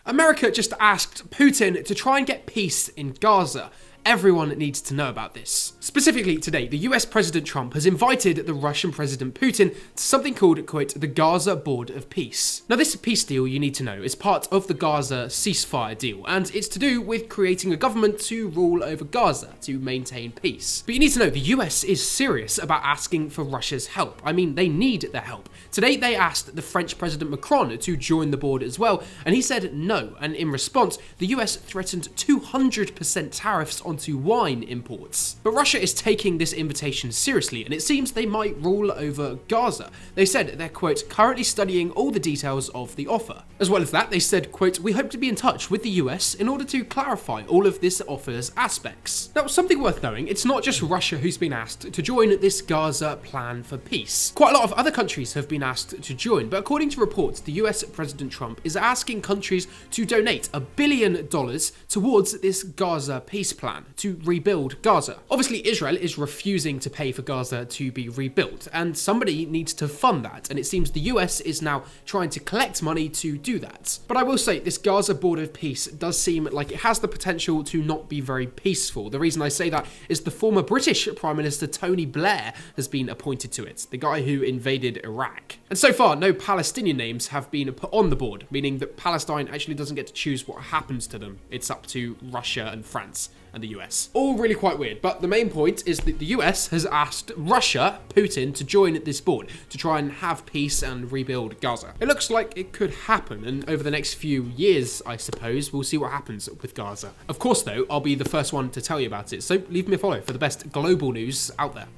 America just asked Putin to try and get peace in Gaza. Everyone needs to know about this. Specifically today, the US President Trump has invited the Russian President Putin to something called, quote, the Gaza Board of Peace. Now this peace deal, you need to know, is part of the Gaza ceasefire deal, and it's to do with creating a government to rule over Gaza to maintain peace. But you need to know the US is serious about asking for Russia's help. I mean, they need their help. Today they asked the French President Macron to join the board as well, and he said no, and in response, the US threatened 200% tariffs onto wine imports. But Russia is taking this invitation seriously, and it seems they might rule over Gaza. They said they're, quote, currently studying all the details of the offer. As well as that, they said, quote, we hope to be in touch with the US in order to clarify all of this offer's aspects. Now, something worth knowing, it's not just Russia who's been asked to join this Gaza plan for peace. Quite a lot of other countries have been asked to join, but according to reports, the US President Trump is asking countries to donate $1 billion towards this Gaza peace plan to rebuild Gaza. Obviously, Israel is refusing to pay for Gaza to be rebuilt, and somebody needs to fund that, and it seems the US is now trying to collect money to do that. But I will say, this Gaza Board of Peace does seem like it has the potential to not be very peaceful. The reason I say that is the former British Prime Minister Tony Blair has been appointed to it, the guy who invaded Iraq. And so far, no Palestinian names have been put on the board, meaning that Palestine actually doesn't get to choose what happens to them. It's up to Russia and France and the US. All really quite weird, but the main point is that the US has asked Russia, Putin, to join this board to try and have peace and rebuild Gaza. It looks like it could happen, and over the next few years, I suppose, we'll see what happens with Gaza. Of course, though, I'll be the first one to tell you about it, so leave me a follow for the best global news out there.